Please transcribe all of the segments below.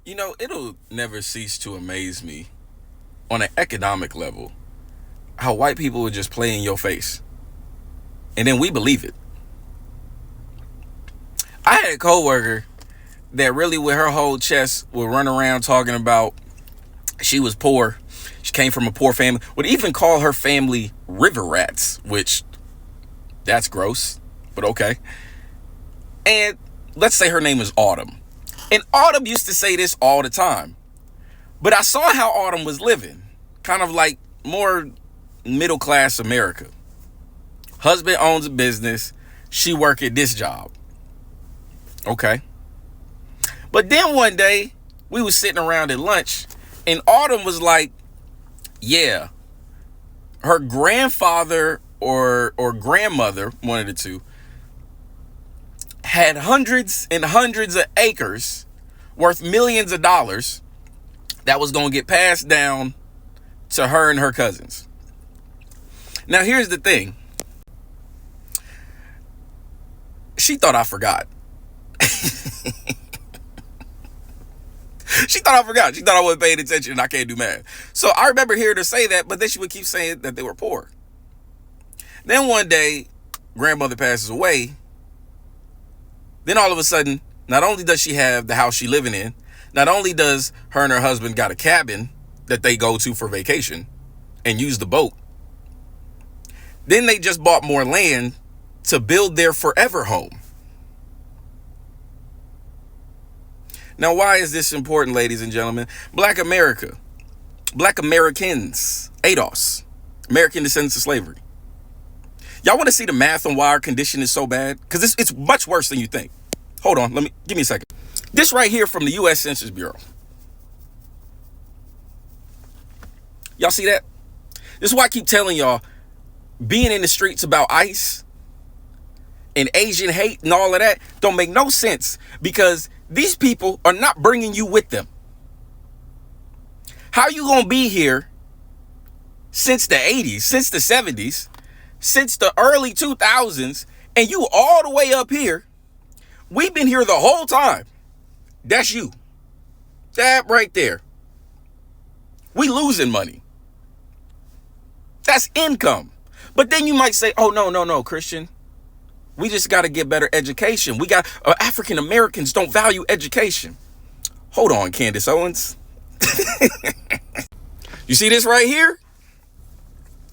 It'll never cease to amaze me on an economic level how white people would just play in your face. And then we believe it. I had a coworker that really with her whole chest would run around talking about she was poor. She came from a poor family. Would even call her family river rats, which that's gross, but okay. And let's say her name is Autumn. And Autumn used to say this all the time. But I saw how Autumn was living. Kind of like more middle class America. Husband owns a business. She work at this job. Okay. But then one day, we was sitting around at lunch, and Autumn was like, yeah, her grandfather or grandmother, one of the two, had hundreds and hundreds of acres worth millions of dollars that was going to get passed down to her and her cousins. Now, here's the thing. She thought I forgot. She thought I forgot. She thought I wasn't paying attention and I can't do math. So I remember hearing her say that, but then she would keep saying that they were poor. Then one day, grandmother passes away. Then all of a sudden, not only does she have the house she's living in, not only does her and her husband got a cabin that they go to for vacation and use the boat, then they just bought more land to build their forever home. Now, why is this important, ladies and gentlemen? Black America, Black Americans, ADOS, American Descendants of Slavery. Y'all want to see the math on why our condition is so bad? Because it's much worse than you think. Hold on, give me a second. This right here from the U.S. Census Bureau. Y'all see that? This is why I keep telling y'all, being in the streets about ICE and Asian hate and all of that don't make no sense, because these people are not bringing you with them. How you gonna be here since the 80s, since the 70s, since the early 2000s, and you all the way up here? We've been here the whole time. That's you. That right there. We losing money. That's income. But then you might say, oh, no, Christian. We just got to get better education. African Americans don't value education. Hold on, Candace Owens. You see this right here?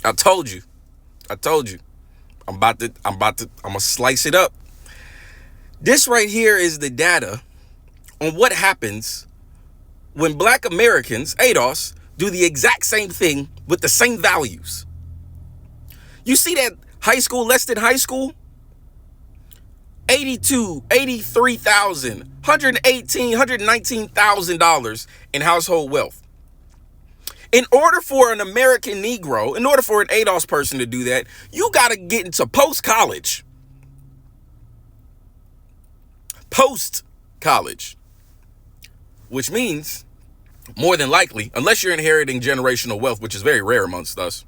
I told you. I'm gonna slice it up. This right here is the data on what happens when Black Americans, ADOS, do the exact same thing with the same values. You see that high school, less than high school? 82, 83,000, 118, $119,000 in household wealth. In order for an American Negro, in order for an ADOS person to do that, you got to get into post-college. Post-college. Which means, more than likely, unless you're inheriting generational wealth, which is very rare amongst us,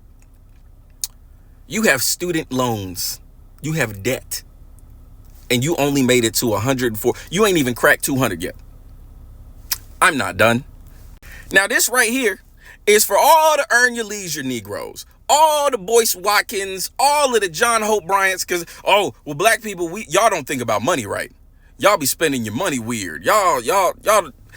you have student loans. You have debt. And you only made it to 104. You ain't even cracked 200 yet. I'm not done. Now, this right here is for all the Earn Your Leisure Negroes, all the Boyce Watkins, all of the John Hope Bryants, because, black people, y'all don't think about money right. Y'all be spending your money weird. Y'all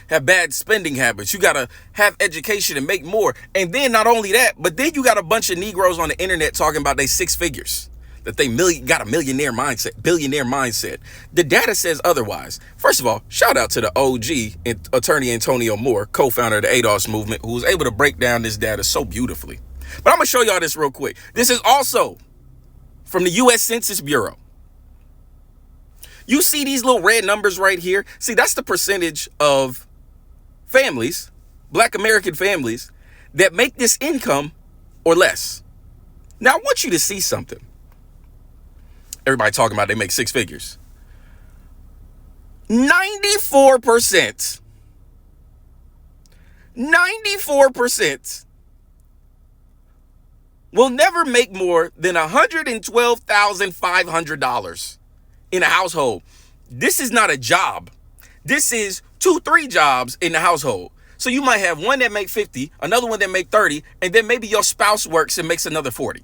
have bad spending habits. You got to have education and make more. And then not only that, but then you got a bunch of Negroes on the internet talking about they six figures, that they got a billionaire mindset. The data says otherwise. First of all, shout out to the OG, attorney Antonio Moore, co-founder of the ADOS movement, who was able to break down this data so beautifully. But I'm going to show y'all this real quick. This is also from the U.S. Census Bureau. You see these little red numbers right here? See, that's the percentage of families, Black American families, that make this income or less. Now, I want you to see something. Everybody talking about they make six figures. 94% will never make more than $112,500 in a household. This is not a job. This is 2, 3 jobs in the household. So you might have one that make 50, another one that make 30, and then maybe your spouse works and makes another 40.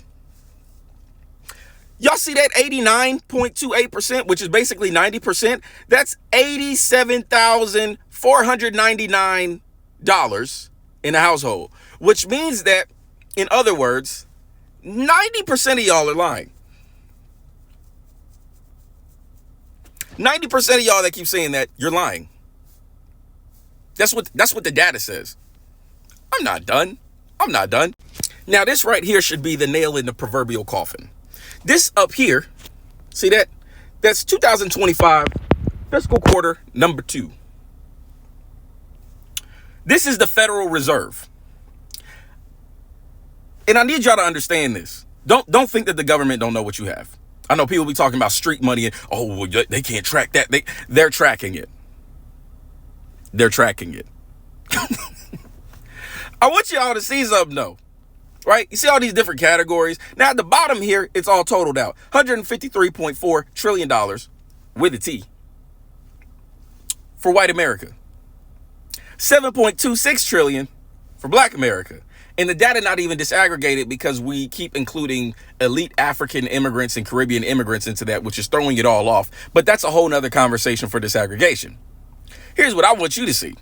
Y'all see that 89.28%, which is basically 90%? That's $87,499 in a household, which means that, in other words, 90% of y'all are lying. 90% of y'all that keep saying that, you're lying. That's what the data says. I'm not done. Now, this right here should be the nail in the proverbial coffin. This up here, see that? That's 2025 fiscal quarter number 2. This is the Federal Reserve. And I need y'all to understand this. Don't think that the government don't know what you have. I know people be talking about street money and, oh, well, they can't track that. They're tracking it. They're tracking it. I want y'all to see something though. Right? You see all these different categories. Now at the bottom here, it's all totaled out. $153.4 trillion with a T for white America. 7.26 trillion for black America. And the data not even disaggregated because we keep including elite African immigrants and Caribbean immigrants into that, which is throwing it all off. But that's a whole nother conversation for disaggregation. Here's what I want you to see.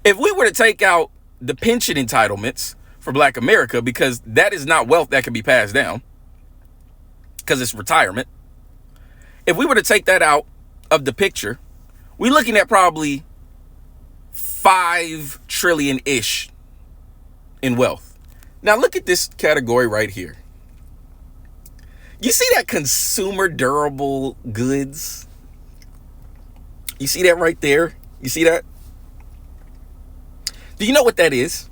If we were to take out the pension entitlements for black America, because that is not wealth that can be passed down, because it's retirement. If we were to take that out of the picture, we're looking at probably 5 trillion-ish in wealth. Now look at this category right here. You see that consumer durable goods? You see that right there? You see that? Do you know what that is?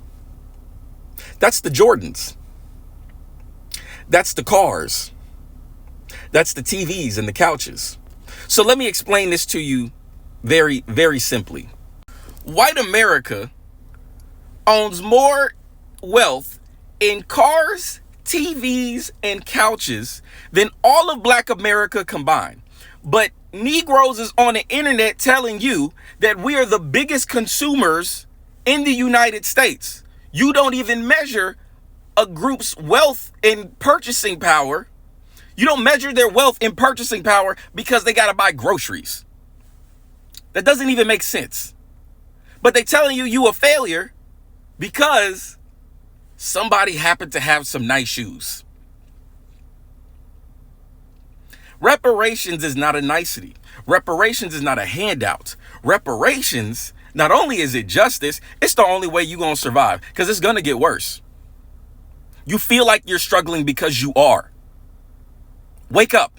That's the Jordans. That's the cars. That's the TVs and the couches. So let me explain this to you very, very simply. White America owns more wealth in cars, TVs, and couches than all of black America combined. But Negroes is on the internet telling you that we are the biggest consumers in the United States. You don't even measure a group's wealth in purchasing power. You don't measure their wealth in purchasing power because they got to buy groceries. That doesn't even make sense. But they telling you a failure because somebody happened to have some nice shoes. Reparations is not a nicety. Reparations is not a handout. Reparations, not only is it justice, it's the only way you're going to survive, because it's going to get worse. You feel like you're struggling because you are. Wake up.